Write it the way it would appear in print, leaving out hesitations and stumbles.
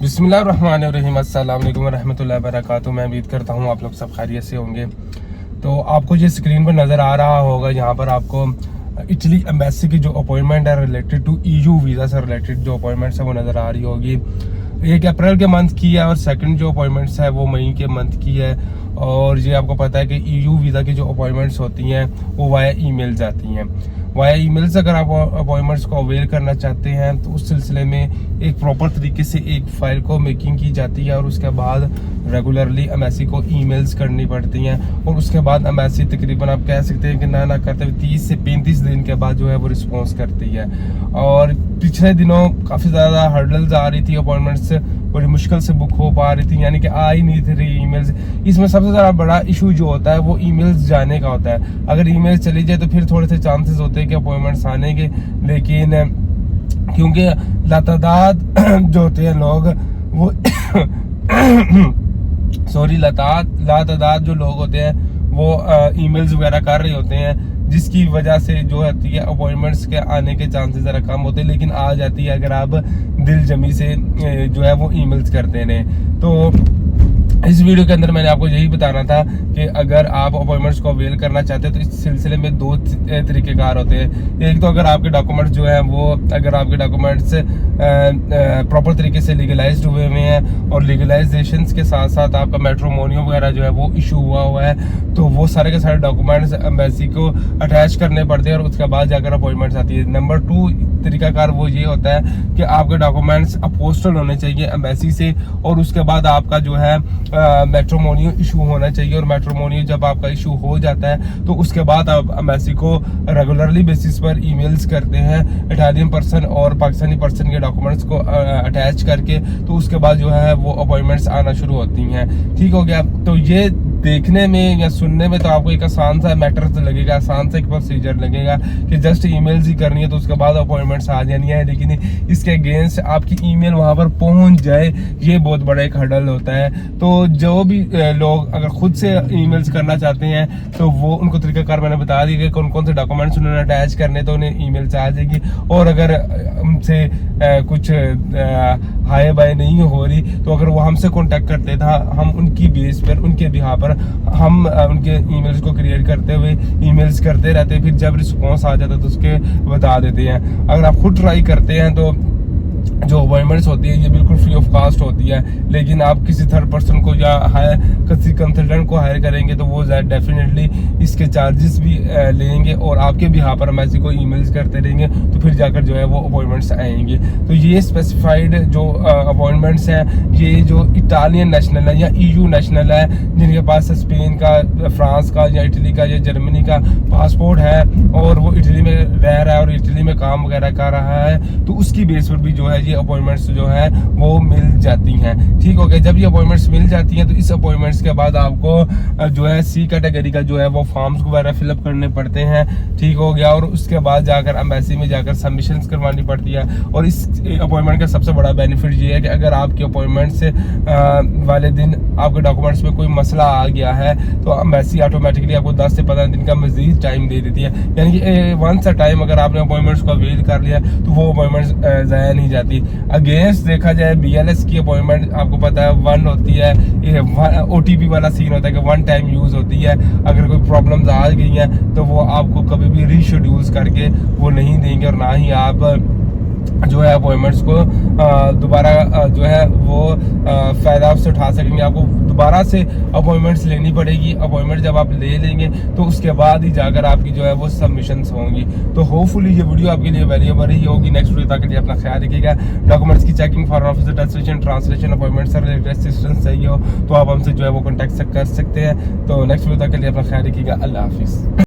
बिस्मिल्लाहिर्रहमानिर्रहीम, अस्सलाम वालेकुम रहमतुल्लाहि व बरकातुहू। मैं उम्मीद करता हूँ आप लोग सब खैरियत से होंगे। तो आपको जो स्क्रीन पर नज़र आ रहा होगा, यहाँ पर आपको इटली एम्बेसी की जो अपॉइंटमेंट है रिलेटेड टू EU वीज़ा से रिलेटेड जो अपॉइंटमेंट्स है वो नज़र आ रही होगी। 1 अप्रैल के मंथ की है और सेकंड जो अपॉइंटमेंट्स है वो मई के मंथ की है। और ये आपको पता है कि EU वीज़ा की जो अपॉइंटमेंट्स होती हैं वो वाया ईमेल जाती हैं। वाया ईमेल से अगर आप अपॉइंटमेंट्स को अवेल करना चाहते हैं तो उस सिलसिले में एक प्रॉपर तरीके से एक फ़ाइल को मेकिंग की जाती है और उसके बाद रेगुलरली एम्बेसी को ईमेल्स करनी पड़ती हैं। और उसके बाद एम्बेसी तकरीबन आप कह सकते हैं कि ना करते हुए 30 से 35 दिन के बाद जो है वो रिस्पॉन्स करती है। और पिछले दिनों काफ़ी ज़्यादा हर्डल्स आ रही थी, अपॉइंटमेंट्स बड़ी मुश्किल से बुक हो पा रही थी, यानी कि आ ही नहीं थी ईमेल्स। इसमें सबसे ज़्यादा बड़ा इशू जो होता है वो ईमेल्स जाने का होता है। अगर ईमेल चली जाए तो फिर थोड़े से चांसेस होते हैं कि अपॉइंटमेंट्स आने के, लेकिन क्योंकि लातादाद जो होते हैं लोग वो सॉरी लातादाद जो लोग होते हैं वो ईमेल्स वगैरह कर रहे होते हैं, जिसकी वजह से जो होती है अपॉइंटमेंट्स के आने के चांसेस ज़रा कम होते हैं, लेकिन आ जाती है अगर आप दिल जमी से जो है वो ईमेल्स करते हैं। तो इस वीडियो के अंदर मैंने आपको यही बताना था कि अगर आप अपॉइंटमेंट्स को अवेल करना चाहते हैं तो इस सिलसिले में 2 तरीक़ेकार होते हैं। एक तो अगर आपके डॉक्यूमेंट्स जो है वो अगर आपके डॉक्यूमेंट्स प्रॉपर तरीके से लीगलाइज्ड हुए हैं और लीगलाइजेशन के साथ साथ आपका मैट्रिमोनियो वगैरह जो है वो इशू हुआ है, तो वो सारे के सारे डॉक्यूमेंट्स एम्बेसी को अटैच करने पड़ते हैं और उसके बाद जाकर अपॉइंटमेंट्स आती है। नंबर 2 तरीकाकार वो ये होता है कि आपके डॉक्यूमेंट्स अपोस्टल होने चाहिए एम्बेसी से और उसके बाद आपका जो है मैट्रिमोनियो इशू होना चाहिए। और मैट्रिमोनियो जब आपका इशू हो जाता है तो उसके बाद आप एम्बेसी को रेगुलरली बेसिस पर ईमेल्स करते हैं इटालियन पर्सन और पाकिस्तानी पर्सन के डॉक्यूमेंट्स को अटैच करके, तो उसके बाद जो है वो अपॉइंटमेंट्स आना शुरू होती हैं। ठीक हो गया। तो ये देखने में या सुनने में तो आपको एक आसान सा मैटर तो लगेगा, आसान सा एक प्रोसीजर लगेगा कि जस्ट ईमेल्स ही करनी है तो उसके बाद अपॉइंटमेंट्स आ जानी है, लेकिन इसके अगेंस्ट आपकी ईमेल वहां पर पहुंच जाए ये बहुत बड़ा एक हर्डल होता है। तो जो भी लोग अगर खुद से ईमेल्स करना चाहते हैं तो वो उनको तरीकाकार मैंने बता दिया कि कौन कौन से डॉक्यूमेंट्स उन्होंने अटैच करने, तो उन्हें ईमेल्स आ जाएगी। और अगर हमसे कुछ हाय बाय नहीं हो रही तो अगर वो हमसे कांटेक्ट करते था, हम उनकी बेस पर उनके बिहार पर हम उनके ईमेल्स को क्रिएट करते हुए ईमेल्स करते रहते हैं, फिर जब रिस्पॉन्स आ जाता है तो उसके बता देते हैं। अगर आप खुद ट्राई करते हैं तो जो अपॉइंटमेंट्स होती है ये बिल्कुल फ्री ऑफ कास्ट होती है, लेकिन आप किसी थर्ड पर्सन को या किसी कंसल्टेंट को हायर करेंगे तो वो डेफिनेटली इसके चार्जेस भी लेंगे और आपके भी यहाँ पर हम ऐसे को ईमेल्स करते रहेंगे तो फिर जाकर जो है वो अपॉइंटमेंट्स आएंगे। तो ये स्पेसिफाइड जो अपॉइंटमेंट्स हैं ये जो इटालियन नेशनल है या EU नेशनल है, जिनके पास स्पेन का, फ्रांस का या इटली का या जर्मनी का पासपोर्ट है और वो इटली में रह रहा है और इटली में काम वगैरह कर रहा है, तो उसकी बेस पर भी जो है ये अपॉइंटमेंट्स जो है वो मिल जाती हैं। ठीक हो गया। जब ये अपॉइंटमेंट्स मिल जाती हैं तो इस अपॉइंटमेंट्स के बाद आपको जो है C कैटेगरी का जो है वो फॉर्म्स वगैरह फिलअप करने पड़ते हैं। ठीक हो गया। और उसके बाद जाकर एम्बेसी में जाकर सबमिशंस करवानी पड़ती है। और इस अपॉइंटमेंट का सबसे बड़ा बेनिफिट ये है कि अगर आपके अपॉइंटमेंट से वाले दिन आपके डॉक्यूमेंट्स में कोई मसला आ गया है तो एम्बेसी ऑटोमेटिकली आपको 10 से 15 दिन का मजीद टाइम दे देती है, यानी कि वंस अ टाइम अगर आपने अपॉइंटमेंट्स को अवेल कर लिया तो वो अपॉइंटमेंट्स ज़ाया नहीं जाती। अगेंस्ट देखा जाए BLS की अपॉइंटमेंट आपको पता है 1 होती है, ये OTP वाला सीन होता है कि 1 टाइम यूज होती है। अगर कोई प्रॉब्लम्स आ गई हैं तो वो आपको कभी भी रीशेड्यूल्स करके वो नहीं देंगे और ना ही आप जो है अपॉइंटमेंट्स को दोबारा जो है वो फ़ायदा आपसे उठा सकेंगे। आपको दोबारा से अपॉइंटमेंट्स लेनी पड़ेगी। अपॉइंटमेंट जब आप ले लेंगे तो उसके बाद ही जाकर आपकी जो है वो सबमिशंस होंगी। तो होपफुली ये वीडियो आपके लिए वैल्यूएबल रही होगी। नेक्स्ट वीडियो तक के लिए अपना ख्याल रखिएगा। डॉक्यूमेंट्स की checking, foreign officer attestation, translation, appointment से रिलेटेड असिस्टेंस चाहिए हो तो आप हमसे जो है वो कॉन्टैक्ट कर सकते हैं। तो नेक्स्ट वीडियो तक के लिए अपना ख्याल रखिएगा। अल्लाह हाफिज़।